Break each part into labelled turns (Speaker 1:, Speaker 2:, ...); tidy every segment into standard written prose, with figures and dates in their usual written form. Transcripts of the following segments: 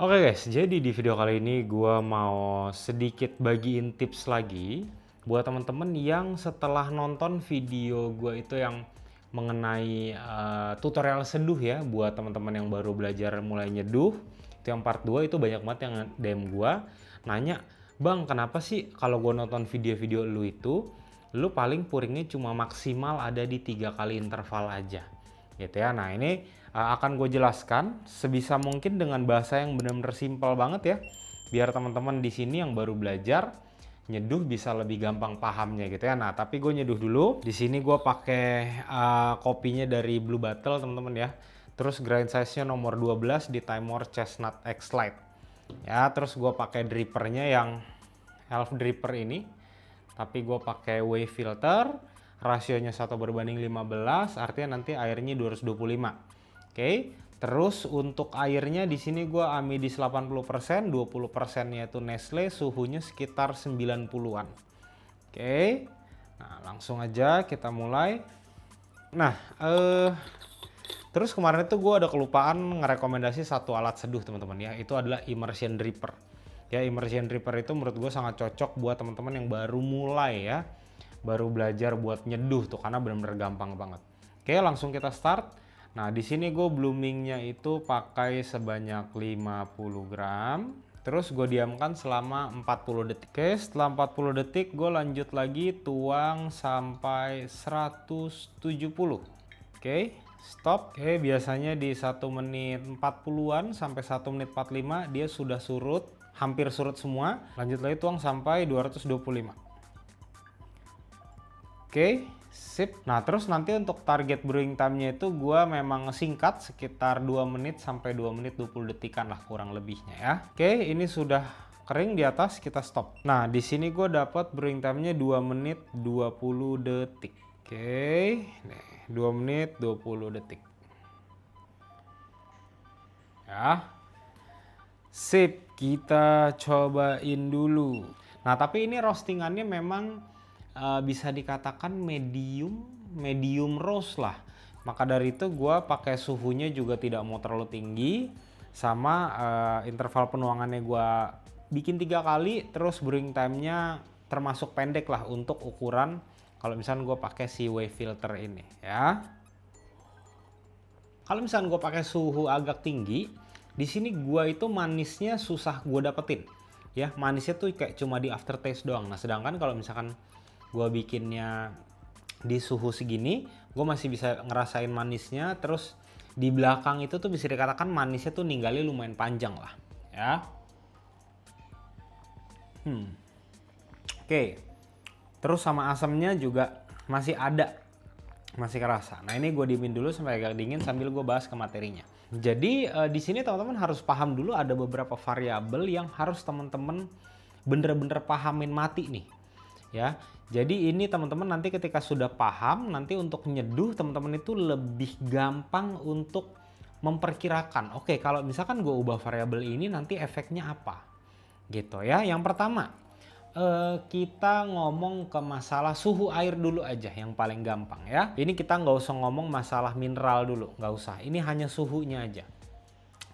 Speaker 1: Oke guys, jadi di video kali ini gua mau sedikit bagiin tips lagi buat teman-teman yang setelah nonton video gua itu yang mengenai tutorial seduh ya buat teman-teman yang baru belajar mulai nyeduh. Itu yang part 2 itu banyak banget yang DM gua nanya, "Bang, kenapa sih kalau gua nonton video-video lu itu lu paling puringnya cuma maksimal ada di 3 kali interval aja?" Gitu ya. Nah, ini akan gue jelaskan sebisa mungkin dengan bahasa yang benar-benar simpel banget ya, biar teman-teman di sini yang baru belajar nyeduh bisa lebih gampang pahamnya gitu ya. Nah, tapi gue nyeduh dulu. Di sini gue pakai kopinya dari Blue Bottle teman-teman ya. Terus grind size-nya nomor 12 di Timor Chestnut X Lite. Ya, terus gue pakai drippernya yang Elf dripper ini. Tapi gue pakai wave filter, rasionya 1:15, artinya nanti airnya 225. Oke, terus untuk airnya di sini gue Amidis 80%, 20%-nya itu Nestle, suhunya sekitar 90-an. Oke, nah langsung aja kita mulai. Nah, terus kemarin itu gue ada kelupaan ngerekomendasi satu alat seduh teman-teman ya, itu adalah immersion dripper. Ya, immersion dripper itu menurut gue sangat cocok buat teman-teman yang baru mulai ya, baru belajar buat nyeduh tuh karena benar-benar gampang banget. Oke, langsung kita start. Nah, di sini gue bloomingnya itu pakai sebanyak 50 gram. Terus gue diamkan selama 40 detik. Oke, setelah 40 detik gue lanjut lagi tuang sampai 170. Oke, stop. Oke, biasanya di 1 menit 40-an sampai 1 menit 45 dia sudah surut, hampir surut semua. Lanjut lagi tuang sampai 225. Oke, sip. Nah, terus nanti untuk target brewing time-nya itu gua memang singkat sekitar 2 menit sampai 2 menit 20 detikan lah kurang lebihnya ya. Oke, ini sudah kering di atas, kita stop. Nah, di sini gue dapat brewing time-nya 2 menit 20 detik. Oke, nih 2 menit 20 detik. Ya. Sip, kita cobain dulu. Nah, tapi ini roastingannya memang bisa dikatakan medium roast lah. Maka dari itu gue pakai suhunya juga tidak mau terlalu tinggi, sama interval penuangannya gue bikin 3 kali, terus brewing time-nya termasuk pendek lah untuk ukuran kalau misalnya gue pakai si wave filter ini ya. Kalau misalnya gue pakai suhu agak tinggi, di sini gue itu manisnya susah gue dapetin ya, manisnya tuh kayak cuma di aftertaste doang. Nah, sedangkan kalau misalkan gue bikinnya di suhu segini, gue masih bisa ngerasain manisnya. Terus di belakang itu tuh bisa dikatakan manisnya tuh ninggalin lumayan panjang lah ya. Oke, terus sama asamnya juga masih ada, masih kerasa. Nah, ini gue diemin dulu sampai agak dingin sambil gue bahas ke materinya. Jadi di sini teman-teman harus paham dulu ada beberapa variabel yang harus teman-teman bener-bener pahamin mati nih ya. Jadi ini teman-teman nanti ketika sudah paham, nanti untuk nyeduh teman-teman itu lebih gampang untuk memperkirakan. Oke, kalau misalkan gue ubah variabel ini nanti efeknya apa gitu ya. Yang pertama, kita ngomong ke masalah suhu air dulu aja yang paling gampang ya. Ini kita nggak usah ngomong masalah mineral dulu, nggak usah. Ini hanya suhunya aja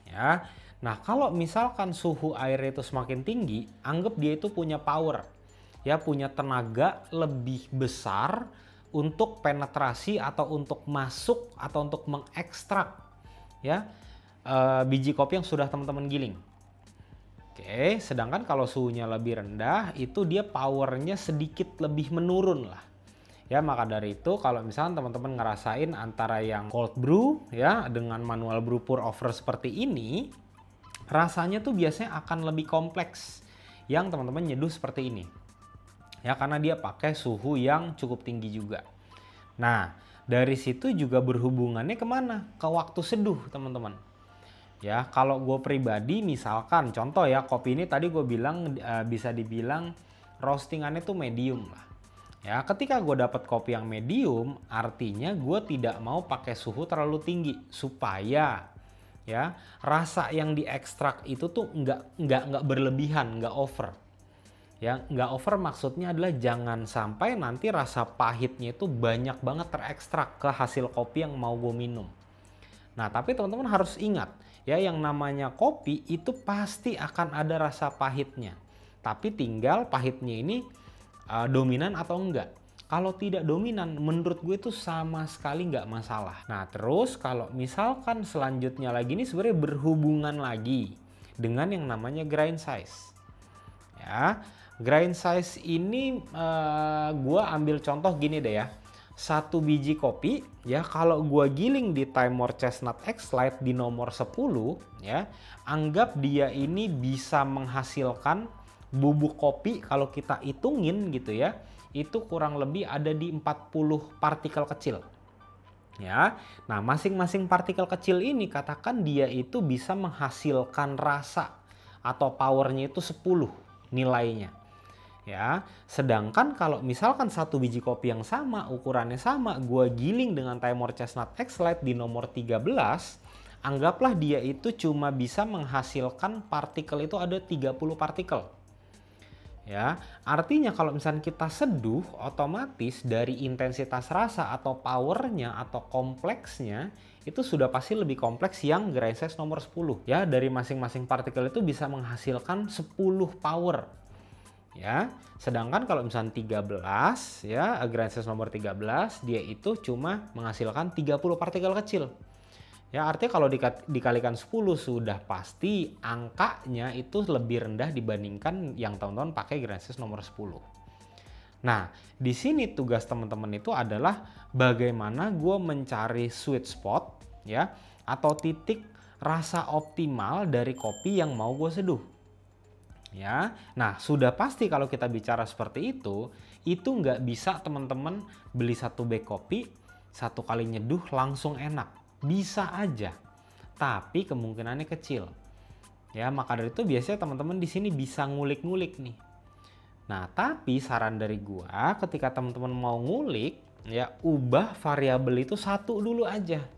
Speaker 1: ya. Nah, kalau misalkan suhu air itu semakin tinggi, anggap dia itu punya power ya, punya tenaga lebih besar untuk penetrasi atau untuk masuk atau untuk mengekstrak ya biji kopi yang sudah teman-teman giling. Oke, sedangkan kalau suhunya lebih rendah itu dia powernya sedikit lebih menurun lah ya. Maka dari itu kalau misalnya teman-teman ngerasain antara yang cold brew ya dengan manual brew pour over seperti ini, rasanya tuh biasanya akan lebih kompleks yang teman-teman nyeduh seperti ini ya, karena dia pakai suhu yang cukup tinggi juga. Nah, dari situ juga berhubungannya kemana? Ke waktu seduh teman-teman ya. Kalau gue pribadi misalkan contoh ya, kopi ini tadi gue bilang bisa dibilang roastingannya tuh medium lah ya. Ketika gue dapat kopi yang medium, artinya gue tidak mau pakai suhu terlalu tinggi supaya ya rasa yang diekstrak itu tuh nggak berlebihan, nggak over. Ya, nggak over maksudnya adalah jangan sampai nanti rasa pahitnya itu banyak banget terekstrak ke hasil kopi yang mau gue minum. Nah, tapi teman-teman harus ingat, Ya, yang namanya kopi itu pasti akan ada rasa pahitnya. Tapi tinggal pahitnya ini dominan atau enggak. Kalau tidak dominan, menurut gue itu sama sekali nggak masalah. Nah, terus kalau misalkan selanjutnya lagi ini sebenarnya berhubungan lagi dengan yang namanya grind size. Ya, grind size ini gue ambil contoh gini deh ya. Satu biji kopi ya, kalau gue giling di Timor Chestnut X Lite di nomor 10 ya, anggap dia ini bisa menghasilkan bubuk kopi kalau kita hitungin gitu ya, itu kurang lebih ada di 40 partikel kecil. Ya. Nah, masing-masing partikel kecil ini katakan dia itu bisa menghasilkan rasa atau powernya itu 10 nilainya. Ya, sedangkan kalau misalkan satu biji kopi yang sama, ukurannya sama, gua giling dengan Timor Chestnut X Lite di nomor 13, anggaplah dia itu cuma bisa menghasilkan partikel itu ada 30 partikel. Ya, artinya kalau misalnya kita seduh, otomatis dari intensitas rasa atau powernya atau kompleksnya itu sudah pasti lebih kompleks yang grind size nomor 10. Ya, dari masing-masing partikel itu bisa menghasilkan 10 power. Ya, sedangkan kalau misalnya 13 ya, grind size nomor 13 dia itu cuma menghasilkan 30 partikel kecil. Ya, artinya kalau dikalikan 10 sudah pasti angkanya itu lebih rendah dibandingkan yang teman-teman pakai grind size nomor 10. Nah, di sini tugas teman-teman itu adalah bagaimana gue mencari sweet spot ya, atau titik rasa optimal dari kopi yang mau gue seduh. Ya, nah sudah pasti kalau kita bicara seperti itu nggak bisa teman-teman beli satu bag kopi, satu kali nyeduh langsung enak. Bisa aja, tapi kemungkinannya kecil. Ya, maka dari itu biasanya teman-teman di sini bisa ngulik-ngulik nih. Nah, tapi saran dari gua ketika teman-teman mau ngulik, ya ubah variabel itu satu dulu aja.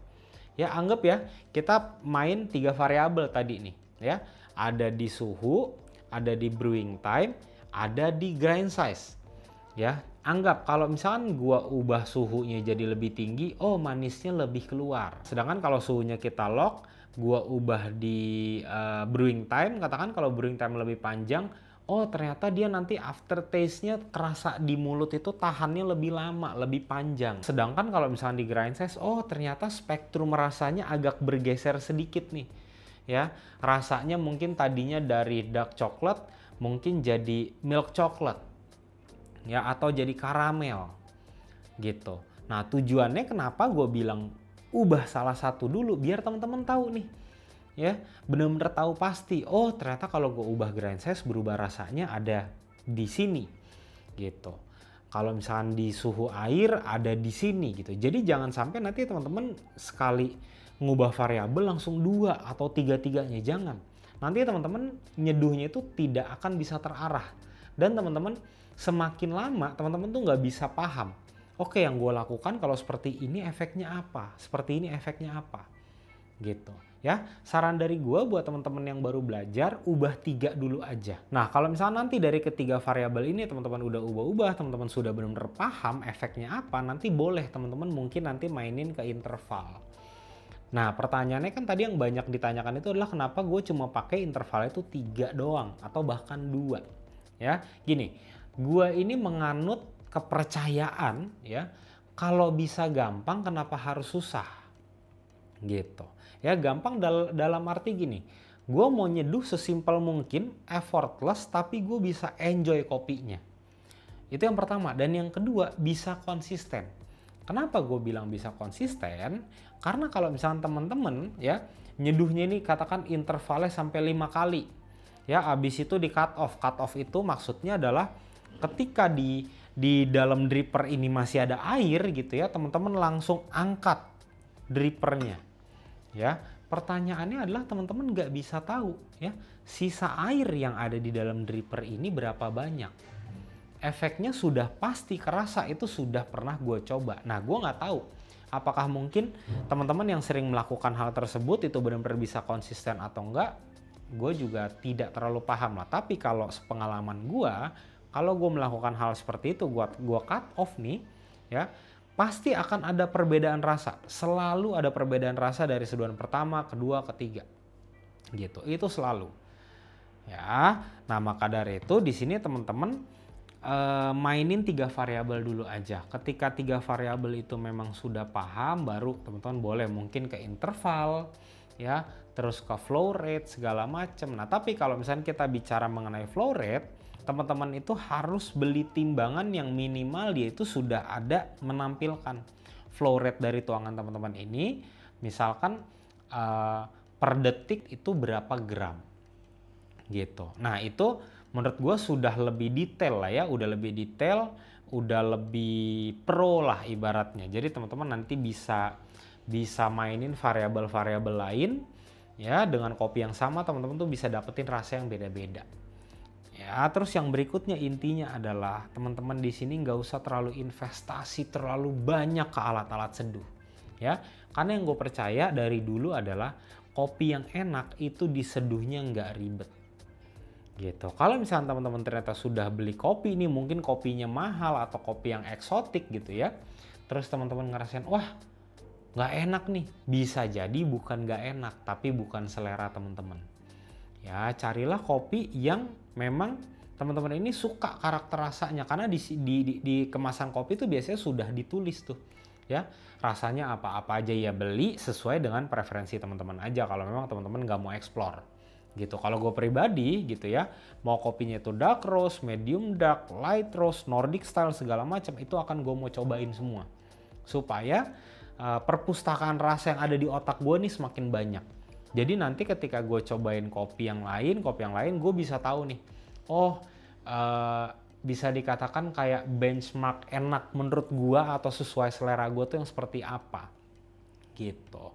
Speaker 1: Ya, anggap ya kita main 3 variabel tadi nih, ya. Ada di suhu, ada di brewing time, ada di grind size. Ya, anggap kalau misalkan gua ubah suhunya jadi lebih tinggi, oh manisnya lebih keluar. Sedangkan kalau suhunya kita lock, gua ubah di brewing time, katakan kalau brewing time lebih panjang, oh ternyata dia nanti aftertaste-nya kerasa di mulut itu tahannya lebih lama, lebih panjang. Sedangkan kalau misalkan di grind size, oh ternyata spektrum rasanya agak bergeser sedikit nih. Ya, rasanya mungkin tadinya dari dark chocolate mungkin jadi milk chocolate. Ya, atau jadi karamel gitu. Nah, tujuannya kenapa gue bilang ubah salah satu dulu biar teman-teman tahu nih, ya bener-bener tahu pasti. Oh ternyata kalau gue ubah grind size berubah rasanya ada di sini gitu. Kalau misalkan di suhu air ada di sini gitu. Jadi jangan sampai nanti teman-teman sekali ngubah variabel langsung 2 atau 3-3-nya, jangan. Nanti teman-teman nyeduhnya itu tidak akan bisa terarah dan teman-teman semakin lama teman-teman tuh nggak bisa paham. Oke, yang gue lakukan kalau seperti ini efeknya apa? Seperti ini efeknya apa? Gitu. Ya, saran dari gue buat teman-teman yang baru belajar, ubah 3 dulu aja. Nah, kalau misalnya nanti dari ketiga variabel ini teman-teman udah ubah-ubah, teman-teman sudah benar-benar paham efeknya apa, nanti boleh teman-teman mungkin nanti mainin ke interval. Nah, pertanyaannya kan tadi yang banyak ditanyakan itu adalah kenapa gue cuma pakai interval itu 3 doang atau bahkan 2. Ya, gini. Gua ini menganut kepercayaan ya, kalau bisa gampang kenapa harus susah gitu ya. Gampang dalam arti gini, gue mau nyeduh sesimpel mungkin, effortless, tapi gue bisa enjoy kopinya. Itu yang pertama. Dan yang kedua, bisa konsisten. Kenapa gue bilang bisa konsisten? Karena kalau misalnya teman-teman ya nyeduhnya ini katakan intervalnya sampai 5 kali ya, abis itu di cut off. Cut off itu maksudnya adalah ketika di dalam dripper ini masih ada air gitu ya, teman-teman langsung angkat drippernya. Ya, pertanyaannya adalah teman-teman nggak bisa tahu ya sisa air yang ada di dalam dripper ini berapa banyak. Efeknya sudah pasti kerasa, itu sudah pernah gue coba. Nah, gue nggak tahu apakah mungkin teman-teman yang sering melakukan hal tersebut itu benar-benar bisa konsisten atau enggak. Gue juga tidak terlalu paham lah. Tapi kalau sepengalaman gue, kalau gue melakukan hal seperti itu, gue cut off nih, ya pasti akan ada perbedaan rasa. Selalu ada perbedaan rasa dari seduhan pertama, kedua, ketiga. gitu. Itu selalu. Ya, nah maka dari itu di sini teman-teman mainin 3 variabel dulu aja. Ketika 3 variabel itu memang sudah paham, baru teman-teman boleh mungkin ke interval, ya, terus ke flow rate segala macam. Nah, tapi kalau misalnya kita bicara mengenai flow rate, teman-teman itu harus beli timbangan yang minimal dia itu sudah ada menampilkan flow rate dari tuangan teman-teman ini. Misalkan per detik itu berapa gram gitu. Nah itu menurut gue sudah lebih detail lah ya, udah lebih detail, udah lebih pro lah ibaratnya. Jadi teman-teman nanti bisa mainin variabel-variabel lain ya, dengan kopi yang sama teman-teman tuh bisa dapetin rasa yang beda-beda. Ya, terus yang berikutnya intinya adalah teman-teman di sini nggak usah terlalu investasi terlalu banyak ke alat-alat seduh. Ya, karena yang gue percaya dari dulu adalah kopi yang enak itu diseduhnya nggak ribet. Gitu. Kalau misalnya teman-teman ternyata sudah beli kopi ini, mungkin kopinya mahal atau kopi yang eksotik gitu ya, terus teman-teman ngerasain wah nggak enak nih, bisa jadi bukan nggak enak tapi bukan selera teman-teman. Ya carilah kopi yang memang teman-teman ini suka karakter rasanya, karena di kemasan kopi itu biasanya sudah ditulis tuh ya rasanya apa-apa aja, ya beli sesuai dengan preferensi teman-teman aja kalau memang teman-teman nggak mau explore gitu. Kalau gue pribadi gitu ya, mau kopinya itu dark roast, medium dark, light roast, Nordic style segala macam, itu akan gue mau cobain semua supaya perpustakaan rasa yang ada di otak gue nih semakin banyak. Jadi nanti ketika gue cobain kopi yang lain gue bisa tahu nih, oh bisa dikatakan kayak benchmark enak menurut gue atau sesuai selera gue tuh yang seperti apa gitu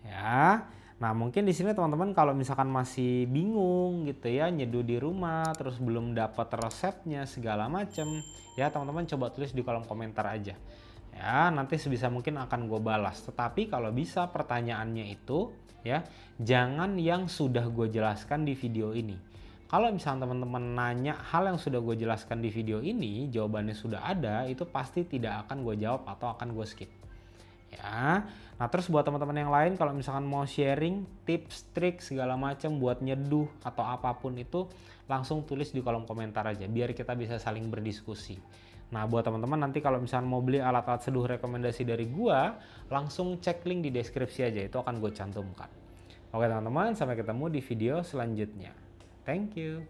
Speaker 1: ya. Nah mungkin di sini teman-teman kalau misalkan masih bingung gitu ya nyeduh di rumah terus belum dapat resepnya segala macem ya, teman-teman coba tulis di kolom komentar aja ya, nanti sebisa mungkin akan gue balas. Tetapi kalau bisa pertanyaannya itu ya jangan yang sudah gue jelaskan di video ini. Kalau misalnya teman-teman nanya hal yang sudah gue jelaskan di video ini jawabannya sudah ada, itu pasti tidak akan gue jawab atau akan gue skip ya. Nah terus buat teman-teman yang lain kalau misalkan mau sharing tips, trik segala macam buat nyeduh atau apapun itu, langsung tulis di kolom komentar aja biar kita bisa saling berdiskusi. Nah buat teman-teman nanti kalau misalkan mau beli alat-alat seduh rekomendasi dari gua, langsung cek link di deskripsi aja, itu akan gue cantumkan. Oke teman-teman, sampai ketemu di video selanjutnya. Thank you.